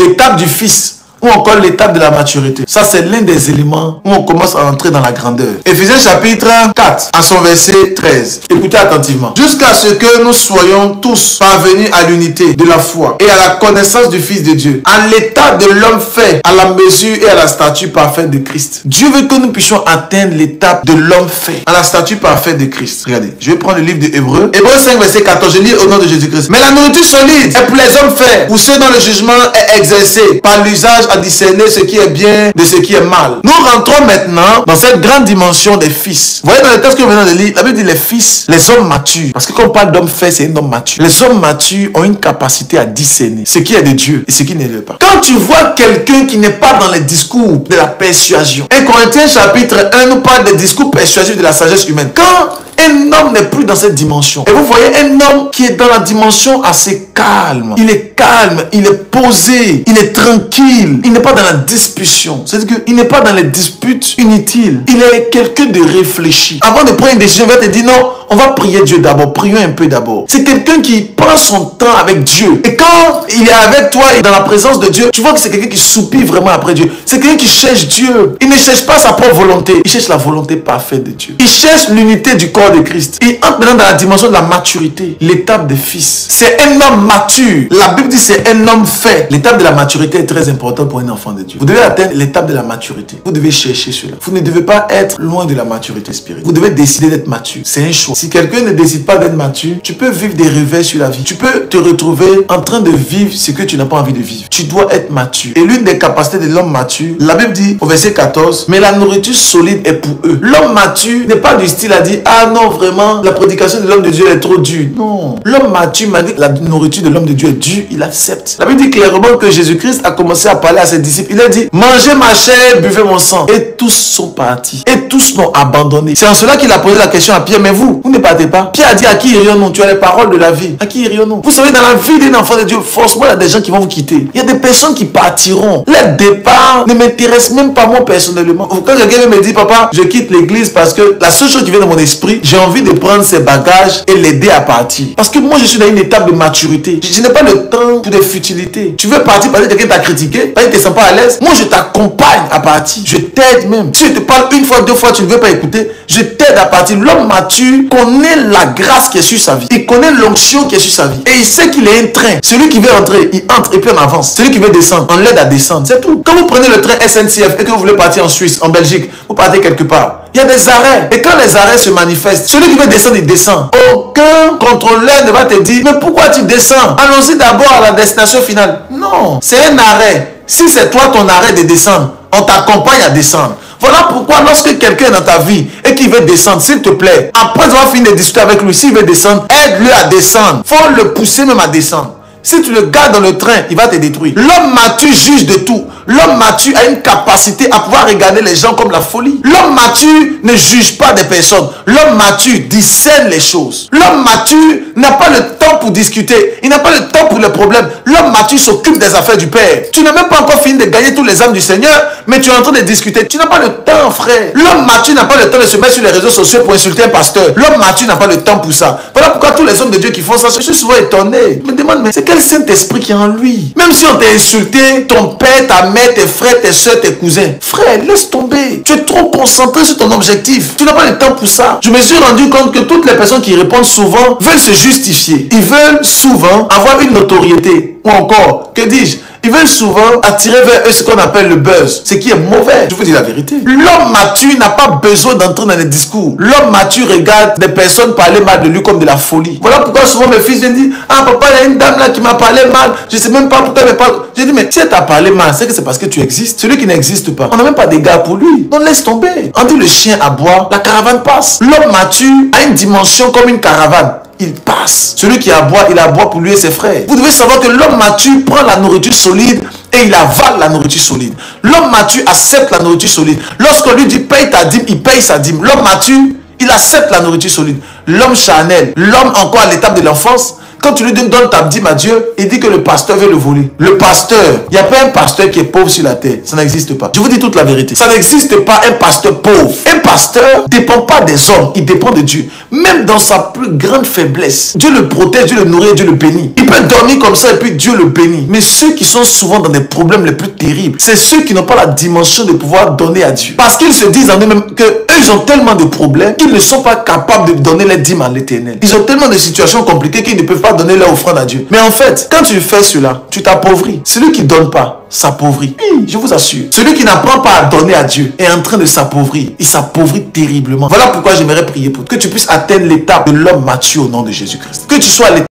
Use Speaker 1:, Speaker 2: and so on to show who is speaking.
Speaker 1: l'étape du fils ou encore l'étape de la maturité. Ça, c'est l'un des éléments où on commence à entrer dans la grandeur. Éphésiens chapitre 4, à son verset 13. Écoutez attentivement. Jusqu'à ce que nous soyons tous parvenus à l'unité de la foi et à la connaissance du Fils de Dieu, à l'état de l'homme fait à la mesure et à la stature parfaite de Christ. Dieu veut que nous puissions atteindre l'étape de l'homme fait à la stature parfaite de Christ. Regardez, je vais prendre le livre de Hébreux. Hébreux 5, verset 14. Je lis au nom de Jésus-Christ. Mais la nourriture solide est pour les hommes faits, pour ceux dont le jugement est exercé par l'usage à discerner ce qui est bien de ce qui est mal. Nous rentrons maintenant dans cette grande dimension des fils. Vous voyez dans le texte que nous venons de lire, la Bible dit les fils, les hommes matures. Parce que quand on parle d'homme fait, c'est un homme mature. Les hommes matures ont une capacité à discerner ce qui est de Dieu et ce qui ne l'est pas. Quand tu vois quelqu'un qui n'est pas dans les discours de la persuasion, 1 Corinthiens chapitre 1 nous parle des discours persuasifs de la sagesse humaine. Quand un homme n'est plus dans cette dimension, et vous voyez un homme qui est dans la dimension assez calme, il est posé, il est tranquille, il n'est pas dans la discussion, c'est-à-dire qu'il n'est pas dans les disputes inutiles, il est quelqu'un de réfléchi. Avant de prendre une décision, il va te dire non, on va prier Dieu d'abord, prions un peu d'abord. C'est quelqu'un qui prend son temps avec Dieu, et quand il est avec toi et dans la présence de Dieu, tu vois que c'est quelqu'un qui soupire vraiment après Dieu, c'est quelqu'un qui cherche Dieu. Il ne cherche pas sa propre volonté, il cherche la volonté parfaite de Dieu, il cherche l'unité du corps de Christ. Il entre maintenant dans la dimension de la maturité, l'étape des fils. C'est un homme mature. La Bible dit c'est un homme fait. L'étape de la maturité est très importante pour un enfant de Dieu. Vous devez atteindre l'étape de la maturité. Vous devez chercher cela. Vous ne devez pas être loin de la maturité spirituelle. Vous devez décider d'être mature. C'est un choix. Si quelqu'un ne décide pas d'être mature, tu peux vivre des revers sur la vie. Tu peux te retrouver en train de vivre ce que tu n'as pas envie de vivre. Tu dois être mature. Et l'une des capacités de l'homme mature, la Bible dit au verset 14, mais la nourriture solide est pour eux. L'homme mature n'est pas du style à dire ah non vraiment la prédication de l'homme de Dieu est trop dure. Non. L'homme mature m'a dit que la nourriture de l'homme de Dieu est dure, il accepte. La Bible dit clairement que Jésus-Christ a commencé à parler à ses disciples. Il a dit mangez ma chair, buvez mon sang. Et tous sont partis. Et tous m'ont abandonné. C'est en cela qu'il a posé la question à Pierre, mais vous ne partez pas. Pierre a dit à qui irions-nous? Tu as les paroles de la vie. À qui irions-nous? Vous savez, dans la vie d'un enfant de Dieu, forcément il y a des gens qui vont vous quitter. Il y a des personnes qui partiront. Le départ ne m'intéresse même pas moi personnellement. Quand quelqu'un me dit papa, je quitte l'église parce que la seule chose qui vient dans mon esprit, j'ai envie de prendre ses bagages et l'aider à partir. Parce que moi je suis dans une étape de maturité. Je n'ai pas le temps pour des futilités. Tu veux partir parce que quelqu'un t'a critiqué, parce que tu ne te sens pas à l'aise. Moi je t'accompagne à partir. Je t'aide même. Si je te parle une fois, deux fois, tu ne veux pas écouter, je t'aide à partir. L'homme mature connaît la grâce qui est sur sa vie. Il connaît l'onction qui est sur sa vie. Et il sait qu'il est un train. Celui qui veut entrer, il entre et puis on avance. Celui qui veut descendre, on l'aide à descendre. C'est tout. Quand vous prenez le train SNCF et que vous voulez partir en Suisse, en Belgique, vous partez quelque part. Il y a des arrêts. Et quand les arrêts se manifestent, celui qui veut descendre, il descend. Aucun contrôleur ne va te dire, mais pourquoi tu descends? Allons-y d'abord à la destination finale. Non, c'est un arrêt. Si c'est toi ton arrêt de descendre, on t'accompagne à descendre. Voilà pourquoi lorsque quelqu'un est dans ta vie et qui veut descendre, s'il te plaît, après avoir fini de discuter avec lui, s'il veut descendre, aide-le à descendre. Faut le pousser même à descendre. Si tu le gardes dans le train, il va te détruire. L'homme mature juge de tout. L'homme mature a une capacité à pouvoir regarder les gens comme la folie. L'homme mature ne juge pas des personnes. L'homme mature discerne les choses. L'homme mature n'a pas le temps pour discuter. Il n'a pas le temps pour les problèmes. L'homme mature s'occupe des affaires du Père. Tu n'as même pas encore fini de gagner tous les âmes du Seigneur, mais tu es en train de discuter. Tu n'as pas le temps, frère. L'homme mature n'a pas le temps de se mettre sur les réseaux sociaux pour insulter un pasteur. L'homme mature n'a pas le temps pour ça. Voilà pourquoi tous les hommes de Dieu qui font ça, je suis souvent étonné. Je me demande, mais c'est quel Saint-Esprit qui est en lui? Même si on t'a insulté, ton père, ta mère, tes frères, tes soeurs, tes cousins, frère, laisse tomber. Tu es trop concentré sur ton objectif. Tu n'as pas le temps pour ça. Je me suis rendu compte que toutes les personnes qui répondent souvent veulent se justifier. Ils veulent souvent avoir une notoriété. Ou encore, que dis-je? Ils veulent souvent attirer vers eux ce qu'on appelle le buzz, ce qui est mauvais. Je vous dis la vérité. L'homme mature n'a pas besoin d'entrer dans les discours. L'homme mature regarde des personnes parler mal de lui comme de la folie. Voilà pourquoi souvent mes fils viennent dire ah papa, il y a une dame là qui m'a parlé mal. Je ne sais même pas pourquoi elle me parle. J'ai dit mais si elle t'a parlé mal, c'est que c'est parce que tu existes. Celui qui n'existe pas, on n'a même pas d'égard pour lui. Donc laisse tomber. On dit le chien aboie, la caravane passe. L'homme mature a une dimension comme une caravane. Il passe. Celui qui aboie, il aboie pour lui et ses frères. Vous devez savoir que l'homme mature prend la nourriture solide et il avale la nourriture solide. L'homme mature accepte la nourriture solide. Lorsqu'on lui dit paye ta dîme, il paye sa dîme. L'homme mature, il accepte la nourriture solide. L'homme charnel, l'homme encore à l'étape de l'enfance, Quand tu lui donnes ta dîme à Dieu, il dit que le pasteur veut le voler. Le pasteur, il n'y a pas un pasteur qui est pauvre sur la terre. Ça n'existe pas. Je vous dis toute la vérité. Ça n'existe pas un pasteur pauvre. Un pasteur ne dépend pas des hommes, il dépend de Dieu. Même dans sa plus grande faiblesse, Dieu le protège, Dieu le nourrit, Dieu le bénit. Il peut dormir comme ça et puis Dieu le bénit. Mais ceux qui sont souvent dans des problèmes les plus terribles, c'est ceux qui n'ont pas la dimension de pouvoir donner à Dieu. Parce qu'ils se disent en eux-mêmes qu'eux, ils ont tellement de problèmes qu'ils ne sont pas capables de donner les dîmes à l'Éternel. Ils ont tellement de situations compliquées qu'ils ne peuvent pas donner leur offrande à Dieu. Mais en fait, quand tu fais cela, tu t'appauvris. Celui qui ne donne pas s'appauvrit. Oui, je vous assure. Celui qui n'apprend pas à donner à Dieu est en train de s'appauvrir. Il s'appauvrit terriblement. Voilà pourquoi j'aimerais prier pour que tu puisses atteindre l'étape de l'homme mature au nom de Jésus-Christ. Que tu sois à l'étape